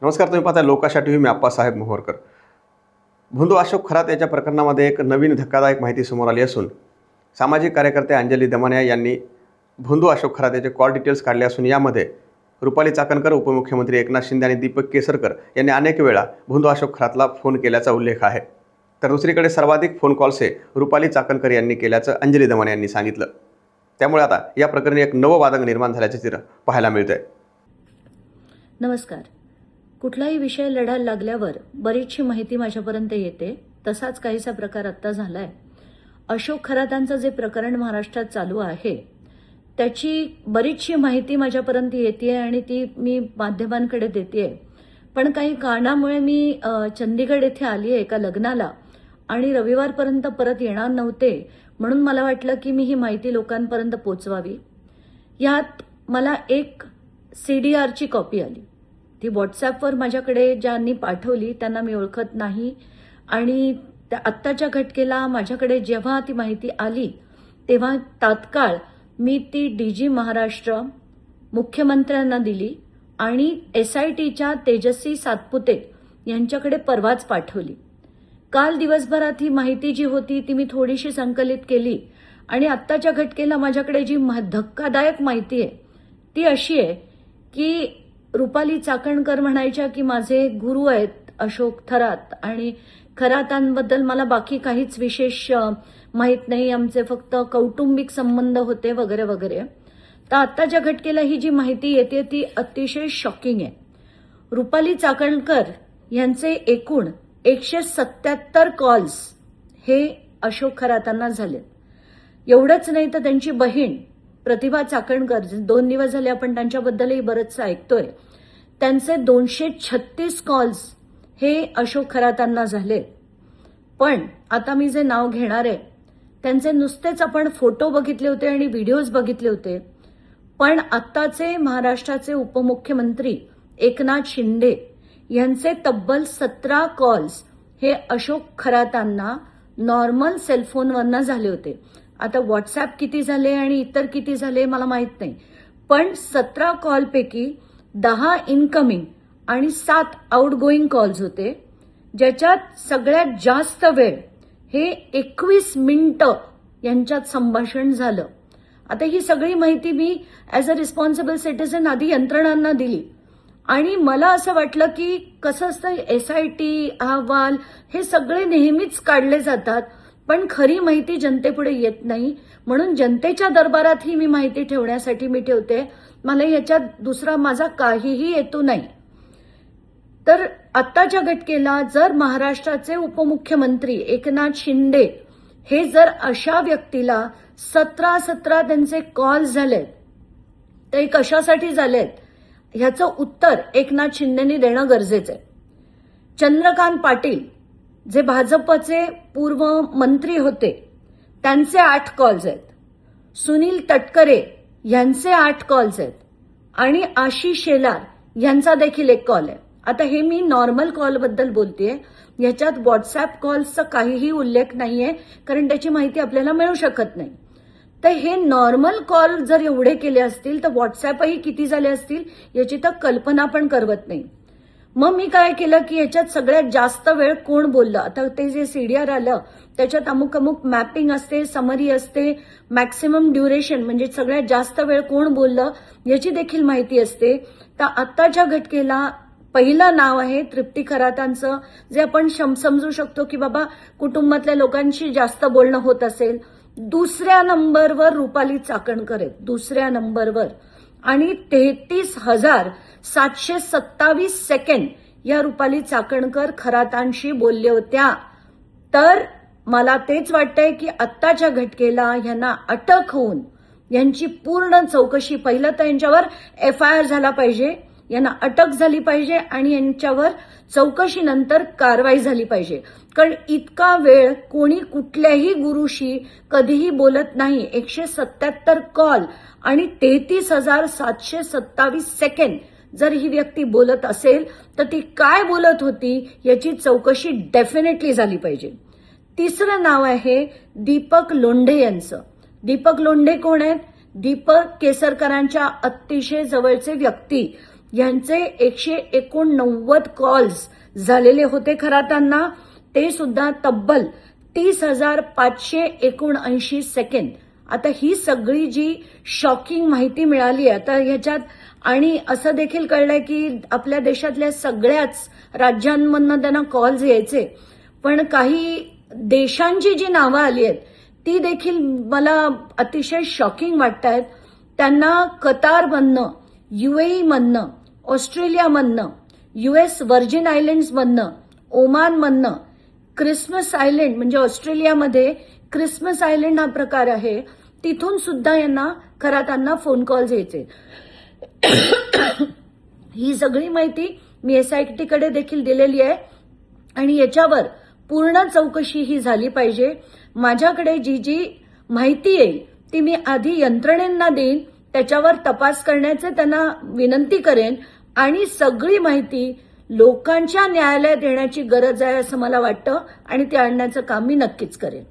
नमस्कार, तुम्ही पाहता लोकाशा टीव्ही. मी आप्पासाहेब मोहोरकर. भोंदू अशोक खरात याच्या प्रकरणामध्ये एक नवीन धक्कादायक माहिती समोर आली असून सामाजिक कार्यकर्ते अंजली दमानिया यांनी भोंदू अशोक खरात याचे कॉल डिटेल्स काढले असून यामध्ये रुपाली चाकणकर, उपमुख्यमंत्री एकनाथ शिंदे आणि दीपक केसरकर यांनी अनेक वेळा भोंदू अशोक खरातला फोन केल्याचा उल्लेख आहे. तर दुसरीकडे सर्वाधिक फोन कॉल्स हे रुपाली चाकणकर यांनी केल्याचं अंजली दमानिया यांनी सांगितलं. त्यामुळे आता या प्रकरणी एक नवं वादंग निर्माण झाल्याचे चित्र पाहायला मिळतंय. नमस्कार. कुठलाही विषय लढायला लागल्यावर बरीचशी माहिती माझ्यापर्यंत येते. तसाच काहीसा प्रकार आत्ता झालाय. अशोक खरातांचं जे प्रकरण महाराष्ट्रात चालू आहे त्याची बरीचशी माहिती माझ्यापर्यंत येते आणि ती मी माध्यमांकडे देते. पण काही कारणामुळे मी चंदीगड येथे आली आहे एका लग्नाला आणि रविवारपर्यंत परत येणार नव्हते. म्हणून मला वाटलं की मी ही माहिती लोकांपर्यंत पोचवावी. यात मला एक CDRची कॉपी आली. ती व्हॉट्सॲपवर माझ्याकडे ज्यांनी पाठवली त्यांना मी ओळखत नाही आणि त्या आत्ताच्या घटकेला माझ्याकडे जेव्हा ती माहिती आली तेव्हा तात्काळ मी ती DG महाराष्ट्र, मुख्यमंत्र्यांना दिली आणि SITच्या तेजस्वी सातपुते यांच्याकडे परवाच पाठवली. काल दिवसभरात ही माहिती जी होती ती मी थोडीशी संकलित केली आणि आत्ताच्या घटकेला माझ्याकडे जी धक्कादायक माहिती आहे ती अशी आहे की रुपाली चाकणकर म्हणायच्या की माझे गुरु आहेत अशोक खरात आणि खरातांबद्दल मला बाकी काहीच विशेष माहीत नाही, आमचे फक्त कौटुंबिक संबंध होते वगैरे वगैरे. तर आत्ताच्या घटकेला ही जी माहिती येते ती अतिशय शॉकिंग आहे. रुपाली चाकणकर यांचे एकूण 177 कॉल्स हे अशोक खरातांना झाले. एवढंच नाही तर त्यांची बहीण प्रतिभा चाकणकर, 2 दिवस झाले आपण त्यांच्याबद्दलही बरंचसं ऐकतोय, त्यांचे 236 कॉल्स हे अशोक खरातांना झाले. पण आता मी जे नाव घेणार आहे त्यांचे नुसतेच आपण फोटो बघितले होते आणि व्हिडिओज बघितले होते. पण आत्ताचे महाराष्ट्राचे उपमुख्यमंत्री एकनाथ शिंदे यांचे तब्बल 17 कॉल्स हे अशोक खरातांना नॉर्मल सेलफोनवरनं झाले होते. आता व्हॉट्सॲप किती झाले आणि इतर किती झाले मला माहीत नाही, पण 17 कॉलपैकी 10 इनकमिंग आणि 7 आउटगोईंग कॉल्स होते, ज्याच्यात सगळ्यात जास्त वेळ हे 21 मिनिटं यांच्यात संभाषण झालं. आता ही सगळी माहिती मी ॲज अ रिस्पॉन्सिबल सिटिझन आधी यंत्रणांना दिली आणि मला असं वाटलं की कसं असतं, SIT अहवाल हे सगळे नेहमीच काढले जातात पण खरी माहिती जनतेपुढे येत नाही. म्हणून जनतेच्या दरबारात ही मी माहिती ठेवण्यासाठी मी ठेवते. मला याच्यात दुसरा माझा काहीही हेतू नाही. तर आत्ताच्या घटकेला जर महाराष्ट्राचे उपमुख्यमंत्री एकनाथ शिंदे हे जर अशा व्यक्तीला 17 त्यांचे कॉल झालेत तर हे कशासाठी झालेत ह्याचं उत्तर एकनाथ शिंदेनी देणं गरजेचं आहे. चंद्रकांत पाटील जे भाजपचे पूर्व मंत्री होते त्यांचे 8 कॉल्स आहेत. सुनील तटकरे यांचे 8 कॉल्स आहेत आणि आशिष शेलार यांचा देखील 1 कॉल आहे. आता हे मी नॉर्मल कॉलबद्दल बोलतेय, याच्यात व्हॉट्सॲप कॉल्सचा काहीही उल्लेख नाहीये कारण त्याची माहिती आपल्याला मिळू शकत नाही. तर हे नॉर्मल कॉल जर एवढे केले असतील तर व्हॉट्सॲपही किती झाले असतील याची तर कल्पना पण करवत नाही. मग मी काय केलं की याच्यात सगळ्यात जास्त वेळ कोण बोललं. आता ते जे CDR आलं त्याच्यात अमुक अमुक मॅपिंग असते, समरी असते, मॅक्सिमम ड्युरेशन म्हणजे सगळ्यात जास्त वेळ कोण बोललं याची देखील माहिती असते. तर आत्ताच्या घटकेला पहिलं नाव आहे तृप्ती खरातांचं, जे आपण समजू शकतो की बाबा कुटुंबातल्या लोकांशी जास्त बोलणं होत असेल. दुसऱ्या नंबरवर रुपाली चाकणकर आहेत, दुसऱ्या नंबरवर, आणि 33,727 सेकंड या रुपाली चाकणकर खरातांशी बोलल्या होत्या. तर मला तेच वाटतंय की आत्ताच्या घटकेला यांना अटक होऊन यांची पूर्ण चौकशी, पहिलं तर यांच्यावर FIR झाला पाहिजे, यांना अटक झाली पाहिजे आणि यांच्यावर चौकशीनंतर कारवाई झाली पाहिजे. कारण इतका वेळ कोणी कुठल्याही गुरुशी कधीही बोलत नाही. 177 कॉल आणि 33,727 सेकंड जर ही व्यक्ती बोलत असेल तर ती काय बोलत होती याची चौकशी डेफिनेटली झाली पाहिजे. तिसरं नाव आहे दीपक लोंढे यांचं. दीपक लोंढे कोण आहेत? दीपक केसरकरांच्या अतिशय जवळचे व्यक्ती. यांचे 189 कॉल्स झालेले होते खरातांना, ते सुद्धा तब्बल 30,579 सेकंद. आता ही सगळी जी शॉकिंग माहिती मिळाली आहे आता ह्याच्यात, आणि असं देखील कळलंय की आपल्या देशातल्या सगळ्याच राज्यांमधनं त्यांना कॉल्स यायचे, पण काही देशांची जी नावं आली आहेत ती देखील मला अतिशय शॉकिंग वाटतायत. त्यांना कतारमधनं, UAE-मधनं, ऑस्ट्रेलियामधनं, US व्हर्जिन आयलँड्समधनं, ओमानमधनं, क्रिसमस आयलँड म्हणजे ऑस्ट्रेलियामध्ये क्रिसमस आयलँड हा प्रकार आहे, तिथून सुद्धा यांना खरातांना फोन कॉल्स यायचे. ही सगळी माहिती मी SIT कडे देखील दिलेली आहे आणि याच्यावर पूर्ण चौकशी ही झाली पाहिजे. माझ्याकडे जी जी माहिती येईल ती मी आधी यंत्रणेंना देईन, त्याच्यावर तपास करण्याचे त्यांना विनंती करेन आणि सगळी माहिती लोकांच्या न्यायालयात येण्याची गरज आहे असं मला वाटतं आणि ते आणण्याचं काम मी नक्कीच करेन.